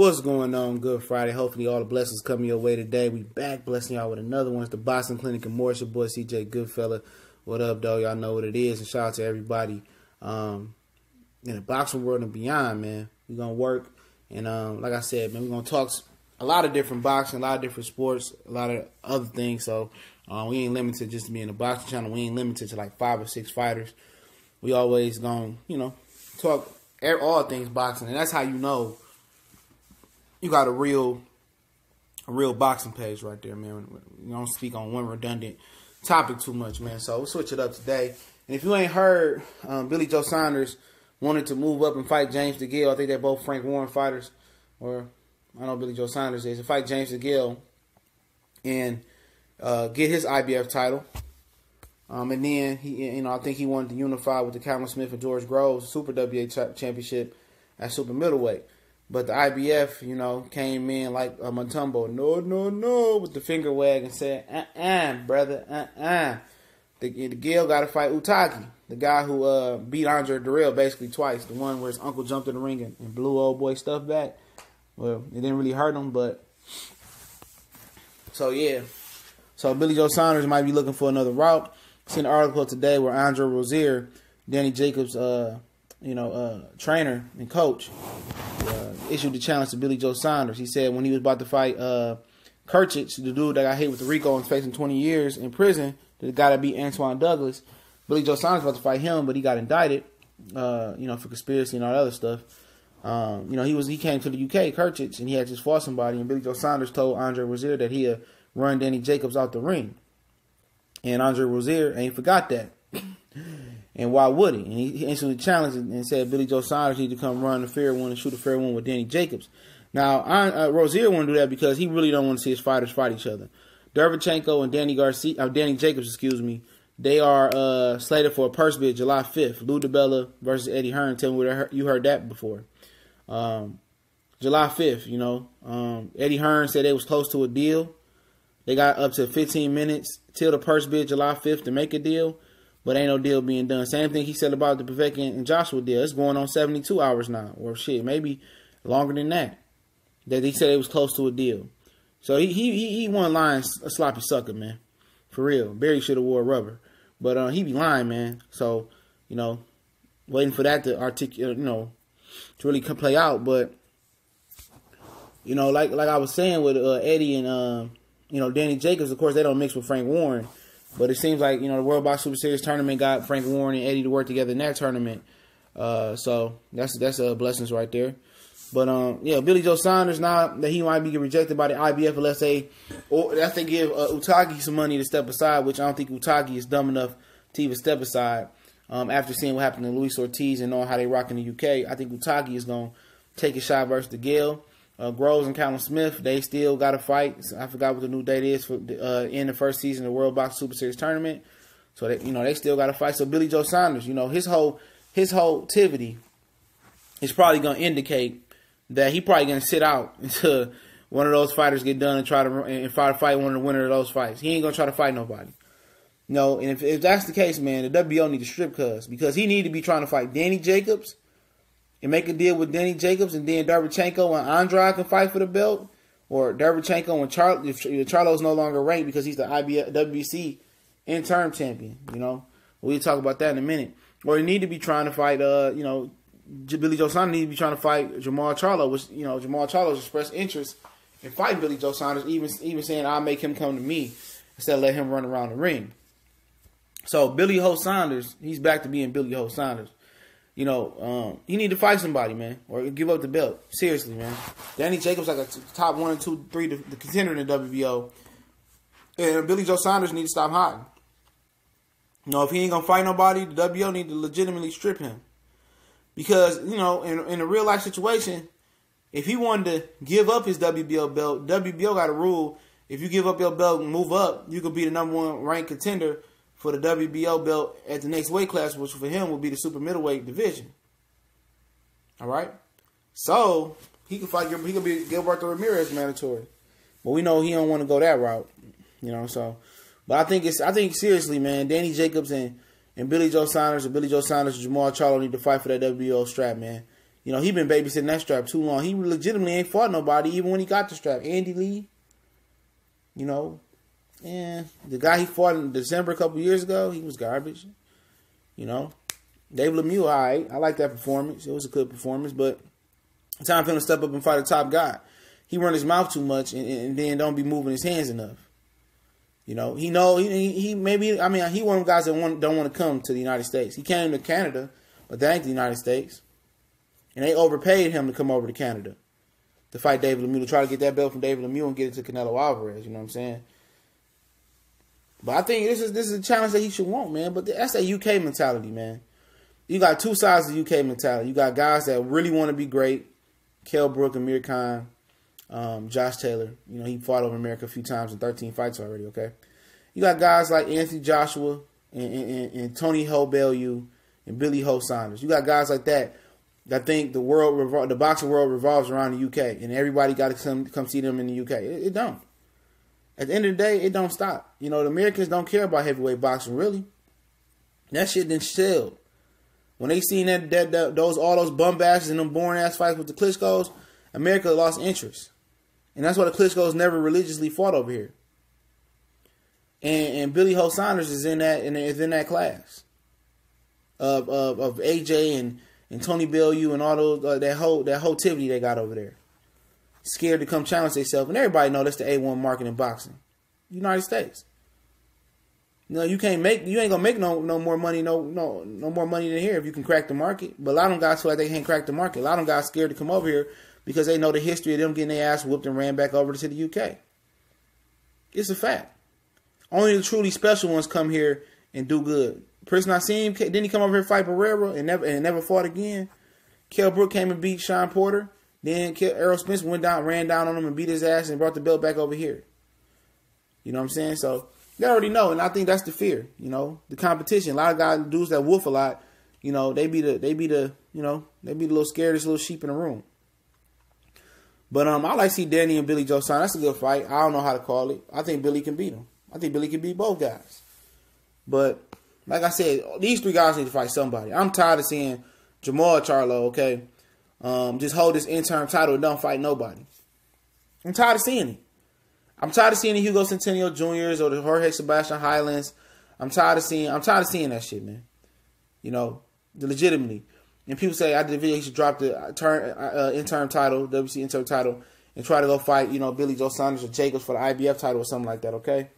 What's going on? Good Friday. Hopefully all the blessings coming your way today. We back blessing y'all with another one. It's the Boxing Clinic and more. It's your boy CJ Goodfella. What up, though? Y'all know what it is. And shout out to everybody in the boxing world and beyond, man. We're going to work. And like I said, man, we're going to talk a lot of different boxing, a lot of different sports, a lot of other things. So we ain't limited just to being a boxing channel. We ain't limited to like 5 or 6 fighters. We always going to, talk all things boxing. And that's how you know you got a real boxing page right there, man. You don't speak on one redundant topic too much, man. So we'll switch it up today. And if you ain't heard, Billy Joe Saunders wanted to move up and fight James DeGale. I think they're both Frank Warren fighters. Or I know Billy Joe Saunders is. To fight James DeGale and get his IBF title. And then, I think he wanted to unify with the Calvin Smith and George Groves Super WA Championship at Super Middleweight. But the IBF, came in like a Mutombo, no, with the finger wag and said, brother, The Gil got to fight Utaki, the guy who beat Andre Durrell basically twice. The one where his uncle jumped in the ring and blew old boy stuff back. Well, it didn't really hurt him, but... So, yeah. So, Billy Joe Saunders might be looking for another route. Seen an article today where Andre Rozier, Danny Jacobs' trainer and coach, issued the challenge to Billy Joe Saunders. He said when he was about to fight Kirchich, the dude that got hit with the RICO and facing 20 years in prison, the guy that beat Antoine Douglas, Billy Joe Saunders was about to fight him, but he got indicted, for conspiracy and all that other stuff. He came to the UK, Kirchich, and he had just fought somebody, and Billy Joe Saunders told Andre Rozier that he'd run Danny Jacobs out the ring. And Andre Rozier ain't forgot that. And why would he? And he instantly challenged and said Billy Joe Saunders need to come run a fair one and shoot a fair one with Danny Jacobs. Now, Rozier won't do that because he really don't want to see his fighters fight each other. Derevchenko and Danny Jacobs, they are slated for a purse bid July 5th. Lou DiBella versus Eddie Hearn. Tell me where you heard that before. July 5th, Eddie Hearn said they was close to a deal. They got up to 15 minutes till the purse bid July 5th to make a deal. But ain't no deal being done. Same thing he said about the Povetkin and Joshua deal. It's going on 72 hours now. Or maybe longer than that. That he said it was close to a deal. So he wasn't lying, a sloppy sucker, man. For real. Barry should have wore rubber. But he be lying, man. So, waiting for that to articulate, to really play out. But, like I was saying with Eddie and, Danny Jacobs, of course, they don't mix with Frank Warren. But it seems like, the World Box Super Series tournament got Frank Warren and Eddie to work together in that tournament. So that's blessings right there. But, Billy Joe Saunders, now that he might be rejected by the IBF unless they give Utaki some money to step aside, which I don't think Utaki is dumb enough to even step aside. After seeing what happened to Luis Ortiz and knowing how they rock in the UK, I think Utaki is going to take a shot versus DeGale. Groves and Calvin Smith, they still got to fight. I forgot what the new date is for in the first season of the World Box Super Series tournament. So they still got to fight. So Billy Joe Saunders, his whole activity is probably going to indicate that he probably going to sit out until one of those fighters get done and try to fight one of the winners of those fights. He ain't going to try to fight nobody. And if that's the case, man, the WBO need to strip because he need to be trying to fight Danny Jacobs and make a deal with Danny Jacobs, and then Derevchenko and Andrade can fight for the belt, or Derevchenko and Charlo's no longer ranked because he's the WBC interim champion. We'll talk about that in a minute. Or he need to be trying to fight, Billy Joe Saunders need to be trying to fight Jermall Charlo, which Jermall Charlo's expressed interest in fighting Billy Joe Saunders, even saying I'll make him come to me instead of let him run around the ring. So Billy Joe Saunders, he's back to being Billy Joe Saunders. He need to fight somebody, man, or give up the belt. Seriously, man. Danny Jacobs like a top 1 and 2, 3 the contender in the WBO, and Billy Joe Saunders need to stop hiding. If he ain't gonna fight nobody, the WBO need to legitimately strip him, because in a real life situation, if he wanted to give up his WBO belt, WBO got a rule: if you give up your belt and move up, you could be the number 1 ranked contender for the WBO belt at the next weight class, which for him will be the super middleweight division. All right, so he could fight. He could be Gilberto Ramirez mandatory, but we know he don't want to go that route. So, but I think seriously, man, Danny Jacobs and Billy Joe Saunders, or Billy Joe Saunders and Jermall Charlo need to fight for that WBO strap, man. You know, he been babysitting that strap too long. He legitimately ain't fought nobody even when he got the strap. Andy Lee, you know, and the guy he fought in December a couple years ago, he was garbage. You know, David Lemieux, all right. I like that performance. It was a good performance, but time for him to step up and fight a top guy. He run his mouth too much and then don't be moving his hands enough. You know, he maybe, I mean, he one of the guys that don't want to come to the United States. He came to Canada, but that ain't the United States. And they overpaid him to come over to Canada to fight David Lemieux, to try to get that belt from David Lemieux and get it to Canelo Alvarez. You know what I'm saying? But I think this is a challenge that he should want, man. But that's that UK mentality, man. You got two sides of UK mentality. You got guys that really want to be great. Kell Brook, Amir Khan, Josh Taylor. You know, he fought over America a few times in 13 fights already, okay? You got guys like Anthony Joshua and Tony Ho Bellew and Billy Ho Saunders. You got guys like that think the boxing world revolves around the UK and everybody got to come see them in the UK. It don't. At the end of the day, it don't stop. You know, the Americans don't care about heavyweight boxing, really. That shit done shelled. When they seen all those bum bashes and them boring ass fights with the Klitschko's, America lost interest. And that's why the Klitschko's never religiously fought over here. And Billy Ho Saunders is in that class of AJ and Tony Bellew and all those that whole tivity they got over there. Scared to come challenge themselves, and everybody know that's the A1 market in boxing, United States. You know, you ain't gonna make no more money, no more money than here if you can crack the market. But a lot of them guys feel like they can't crack the market. A lot of them guys scared to come over here because they know the history of them getting their ass whooped and ran back over to the UK. It's a fact. Only the truly special ones come here and do good. Prince Nassim, didn't he come over here and fight Pereira and never fought again? Kell Brook came and beat Sean Porter. Then Errol Spence ran down on him and beat his ass and brought the belt back over here. You know what I'm saying? So they already know, and I think that's the fear. You know, the competition. A lot of guys, dudes that wolf a lot, you know, they be the little scariest little sheep in the room. But I like to see Danny and Billy Joe Saunders. That's a good fight. I don't know how to call it. I think Billy can beat him. I think Billy can beat both guys. But like I said, these three guys need to fight somebody. I'm tired of seeing Jermall Charlo, okay, just hold this interim title and don't fight nobody. I'm tired of seeing it. I'm tired of seeing the Hugo Centennial Juniors or the Jorge Sebastian Highlands. I'm tired of seeing that shit, man. You know, legitimately. And people say I did a video, he should drop the interim title, WC interim title, and try to go fight, you know, Billy Joe Saunders or Jacobs for the IBF title or something like that, okay?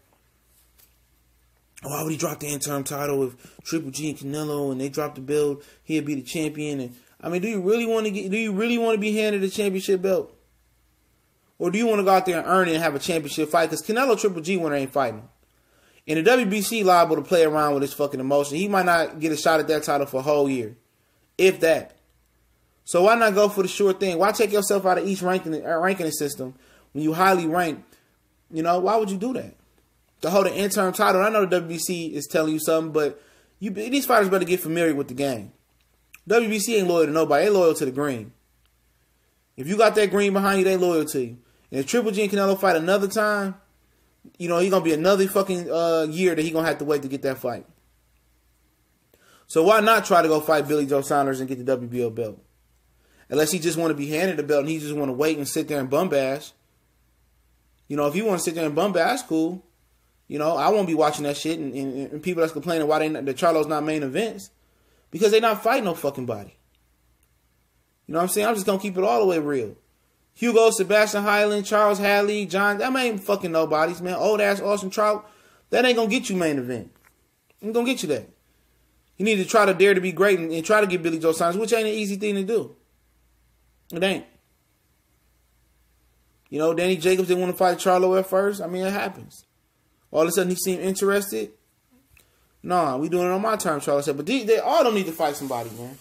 Why would he drop the interim title if Triple G and Canelo and they drop the belt, he'll be the champion? And I mean, do you really want to be handed a championship belt? Or do you want to go out there and earn it and have a championship fight? Because Canelo Triple G winner ain't fighting. And the WBC liable to play around with his fucking emotion. He might not get a shot at that title for a whole year. If that. So why not go for the sure thing? Why take yourself out of each ranking system when you highly rank? You know, why would you do that? To hold an interim title, I know the WBC is telling you something, but these fighters better get familiar with the game. WBC ain't loyal to nobody. They loyal to the green. If you got that green behind you, they loyal to you. And if Triple G and Canelo fight another time, you know, he's going to be another fucking year that he's going to have to wait to get that fight. So why not try to go fight Billy Joe Saunders and get the WBO belt? Unless he just want to be handed the belt and he just want to wait and sit there and bum bash. You know, if you want to sit there and bum bash, cool. You know, I won't be watching that shit and people that's complaining why the Charlo's not main events. Because they not fighting no fucking body. You know what I'm saying? I'm just going to keep it all the way real. Hugo, Sebastian Highland, Charles Hadley, John, that ain't fucking nobodies, man. Old ass Austin Trout, that ain't going to get you main event. Ain't going to get you that. You need to try to dare to be great and try to get Billy Joe Saunders, which ain't an easy thing to do. It ain't. You know, Danny Jacobs didn't want to fight Charlo at first. I mean, it happens. All of a sudden, he seemed interested. Nah, we doing it on my terms, Charlo said. But they all don't need to fight somebody, man.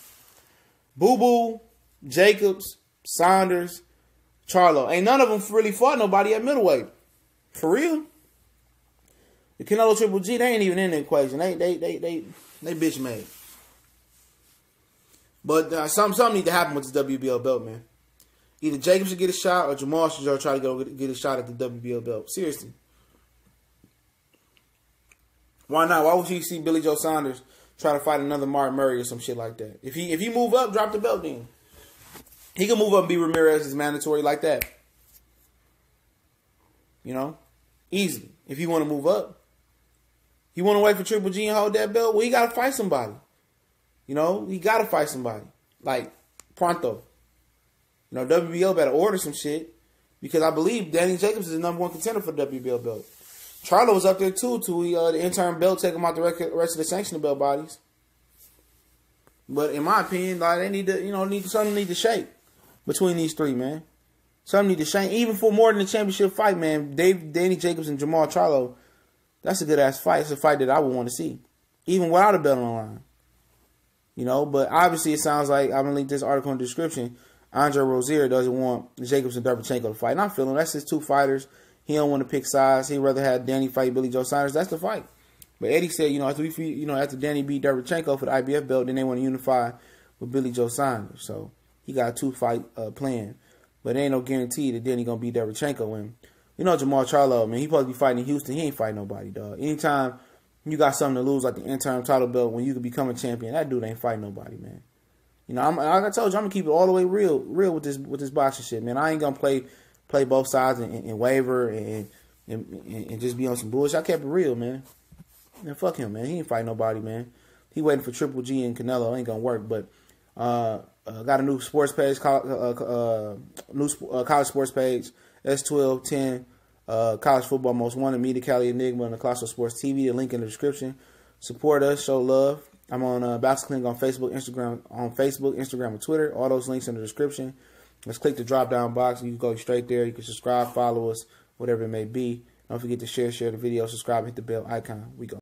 Boo-Boo, Jacobs, Saunders, Charlo. Ain't none of them really fought nobody at middleweight. For real. The Canelo Triple G, they ain't even in the equation. They bitch made. But something need to happen with this WBO belt, man. Either Jacobs should get a shot or Jermall should try to go get a shot at the WBO belt. Seriously. Why not? Why would you see Billy Joe Saunders try to fight another Martin Murray or some shit like that? If he move up, drop the belt then. He can move up and be Ramirez's mandatory like that. You know? Easily. If you want to move up. You want to wait for Triple G and hold that belt? Well, he got to fight somebody. You know? He got to fight somebody. Like, pronto. You know, WBO better order some shit. Because I believe Danny Jacobs is the number 1 contender for the WBO belt. Charlo was up there too till the interim belt take him out the rest of the sanctioned belt bodies. But in my opinion, like they need to, something need to shake between these three, man. Something need to shake, even for more than a championship fight, man. Danny Jacobs and Jermall Charlo, that's a good ass fight. It's a fight that I would want to see, even without a belt on the line. You know, but obviously it sounds like I'm gonna link this article in the description. Andre Rozier doesn't want Jacobs and Derevchenko to fight. And I feel him. That's his two fighters. He don't want to pick sides. He'd rather have Danny fight Billy Joe Saunders. That's the fight. But Eddie said, after Danny beat Derevchenko for the IBF belt, then they want to unify with Billy Joe Saunders. So he got a 2-fight plan. But there ain't no guarantee that Danny gonna beat Derevchenko. And Jermall Charlo, man, he supposed to be fighting in Houston. He ain't fighting nobody, dog. Anytime you got something to lose, like the interim title belt, when you could become a champion, that dude ain't fighting nobody, man. Like I told you, I'm gonna keep it all the way real with this boxing shit, man. I ain't gonna play both sides and waver and just be on some bullshit. I kept it real, man. Man, fuck him, man. He ain't fighting nobody, man. He waiting for Triple G and Canelo. Ain't gonna work. But got a new sports page, college sports page, S1210, college football most wanted, me, the Cali Enigma, and the Colossal Sports TV. The link in the description. Support us, show love. I'm on Boxing Clinic on Facebook, Instagram, and Twitter. All those links in the description. Let's click the drop down box. You can go straight there. You can subscribe, follow us, whatever it may be. Don't forget to share the video, subscribe, hit the bell icon. We go.